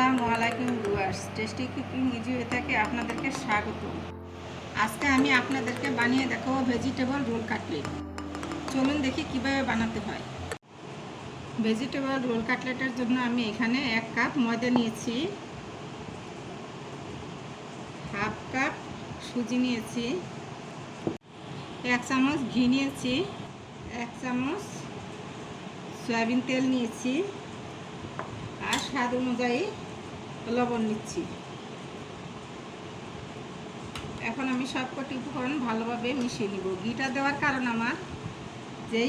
আসসালামু আলাইকুম viewers, tasty cooking easy থেকে আপনাদেরকে স্বাগত। আজকে আমি আপনাদেরকে বানিয়ে দেখাবো ভেজিটেবল রোল কাটলেট। চলুন দেখি কিভাবে বানাতে হয়। ভেজিটেবল রোল কাটলেটের জন্য আমি এখানে 1 কাপ ময়দা নিয়েছি, হাফ কাপ সুজি নিয়েছি, 1 চামচ ঘি নিয়েছি, 1 চামচ সয়াবিন তেল নিয়েছি আর স্বাদ অনুযায়ী লবণ নিচ্ছি। এখন আমি সবকটি উপকরণ ভালোভাবে মিশিয়ে নিব। ঘিটা দেওয়ার কারণ আমার যে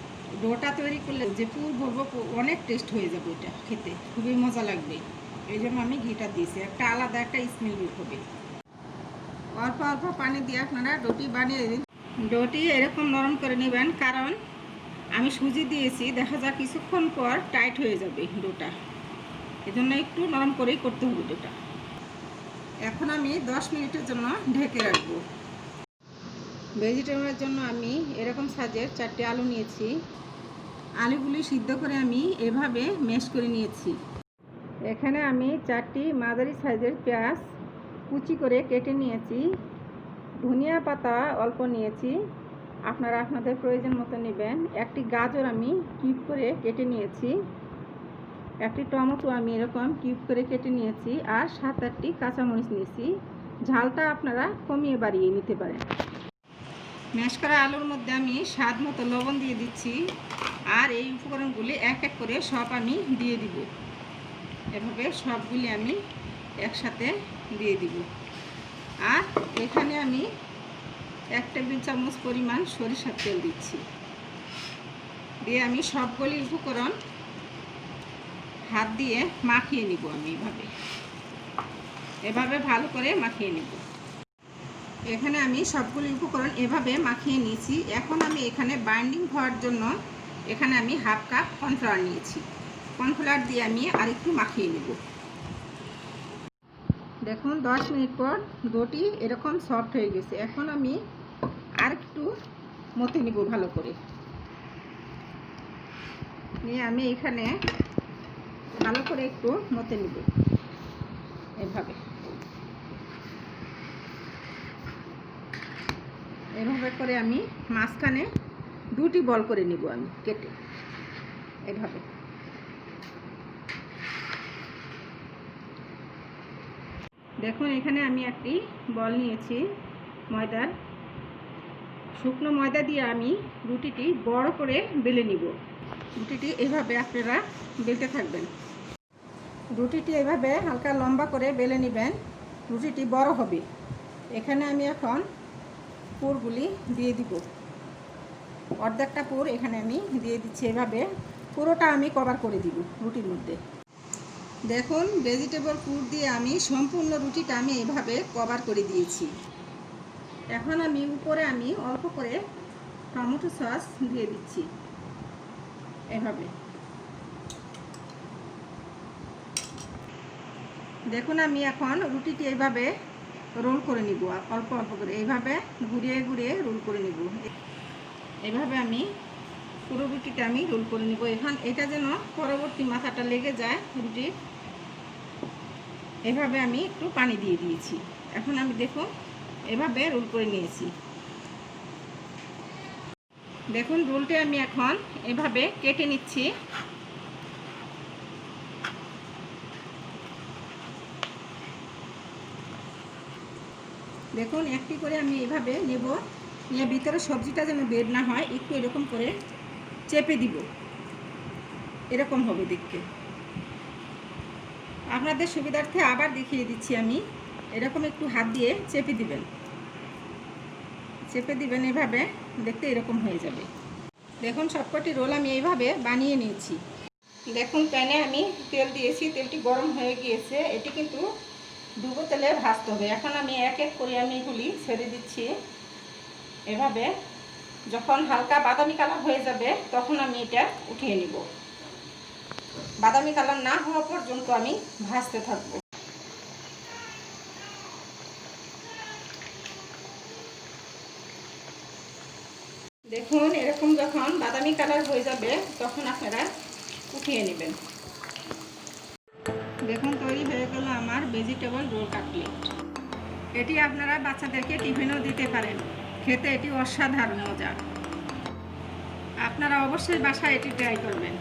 ডোটা তৈরি করলে যে পুর ভরবো অনেক টেস্ট হয়ে যাবে, এটা খেতে খুবই মজা লাগবে। এই জন্য আমি ঘিটা দিয়েছি, একটা আলাদা একটা স্মেল বের হবে। অল্প অল্প পানি দিয়ে আপনারা ডোটি বানিয়ে দিন। ডোটি এরকম নরম করে নেবেন, কারণ আমি সুজি দিয়েছি, দেখা যাক কিছুক্ষণ পর টাইট হয়ে যাবে ডোটা। এজন্য একটু নরম করেই করতে হবে ডোটা। এখন আমি 10 মিনিটের জন্য ঢেকে রাখবো। ভেজিটেবলের জন্য আমি এরকম সাইজের 4টি আলু নিয়েছি। আলুগুলি সিদ্ধ করে আমি এভাবে ম্যাশ করে নিয়েছি। এখানে আমি 4টি মাঝারি সাইজের পেঁয়াজ কুচি করে কেটে নিয়েছি। ধনিয়া পাতা অল্প নিয়েছি, আপনারা আপনাদের প্রয়োজন মতো নেবেন। একটি গাজর আমি কিউব করে কেটে নিয়েছি। একটি টমেটো আমি এরকম কিউব করে কেটে নিয়েছি আর 7-8টি কাঁচামরিচ নিয়েছি। ঝালটা আপনারা কমিয়ে বাড়িয়ে নিতে পারেন। ম্যাশ করা আলুর মধ্যে আমি স্বাদ মতো লবণ দিয়ে দিচ্ছি আর এই উপকরণগুলি এক এক করে সব আমি দিয়ে দিব। এভাবে সবগুলি আমি একসাথে দিয়ে দিব। আর এখানে আমি 1 টেবিল চামচ পরিমাণ সরিষার তেল দিচ্ছি। দিয়ে আমি সবগুলি উপকরণ হাত দিয়ে মাখিয়ে নিব। আমি এভাবে ভালো করে মাখিয়ে নিব। এখানে আমি সবগুলি উপকরণ এভাবে মাখিয়ে নিয়েছি। এখন আমি এখানে বাইন্ডিং হওয়ার জন্য এখানে আমি হাফ কাপ কর্নফ্লাওয়ার নিয়েছি। কর্নফ্লাওয়ার দিয়ে আমি আরেকটু মাখিয়ে নেব। দেখুন 10 মিনিট পর ডোটি এরকম সফট হয়ে গেছে। এখন আমি আরেকটু মথে নিব ভালো করে। নিয়ে আমি এখানে ভালো করে একটু মথে নিব। এভাবে করে আমি মাঝখানে 2টি বল করে নিব আমি কেটে। এভাবে দেখুন এখানে আমি একটি বল নিয়েছি ময়দার। শুকনো ময়দা দিয়ে আমি রুটিটি বড় করে বেলে নিব। রুটিটি এভাবে আপনারা বেলতে থাকবেন। রুটিটি এভাবে হালকা লম্বা করে বেলে নেবেন, রুটিটি বড় হবে। এখানে আমি এখন পুরগুলি দিয়ে দিব। অর্ধেকটা পুর এখানে আমি দিয়ে দিচ্ছি। এভাবে পুরোটা আমি কভার করে দিব রুটির মধ্যে। দেখুন ভেজিটেবল পুর দিয়ে আমি সম্পূর্ণ রুটিটা আমি এভাবে কভার করে দিয়েছি। এখন আমি উপরে আমি অল্প করে টমেটো সস দিয়ে দিচ্ছি। এভাবে দেখুন আমি এখন রুটিটি এইভাবে রোল করে নিব, অল্প অল্প করে এইভাবে ঘুরিয়ে ঘুরিয়ে রোল করে নিব। এইভাবে আমি পুরো রুটিটা আমি রোল করে নিব। এখন এটা যেন পরবর্তী মাথাটা লেগে যায় রুটির, এভাবে আমি একটু পানি দিয়ে দিয়েছি। এখন আমি দেখুন এভাবে রোল করে নিয়েছি। দেখুন রোলটি আমি এখন এভাবে কেটে নিচ্ছি। দেখুন একটি করে আমি এভাবে নেব, নিয়ে ভিতরে সবজিটা যেন বের না হয় একটু এরকম করে চেপে দিব। এরকম হবে দেখতে। আপনাদের সুবিধার্থে আবার দেখিয়ে দিচ্ছি আমি। এরকম একটু হাত দিয়ে চেপে দিবেন, এভাবে দেখতে এরকম হয়ে যাবে। দেখুন সবকটি রোল আমি এইভাবে বানিয়ে নিয়েছি। দেখুন প্যানে আমি তেল দিয়েছি, তেলটি গরম হয়ে গিয়েছে। এটি কিন্তু ডুবো তেলে ভাজতে হবে। এখন আমি এক এক করে আমি এগুলি ছেড়ে দিচ্ছি। এভাবে যখন হালকা বাদামি কালার হয়ে যাবে তখন আমি এটা উঠিয়ে নিব। বাদামি কালার না হওয়া পর্যন্ত আমি ভাজতে থাকবো। দেখুন এরকম যখন বাদামি কালার হয়ে যাবে তখন আপনারা উঠিয়ে নেবেন। দেখুন তৈরি হয়ে গেল আমার ভেজিটেবল রোল কাটলেট। এটি আপনারা বাচ্চাদেরকে টিফিনেও দিতে পারেন, খেতে এটি অসাধারণ মজা। আপনারা অবশ্যই বাসায় এটি ট্রাই করবেন।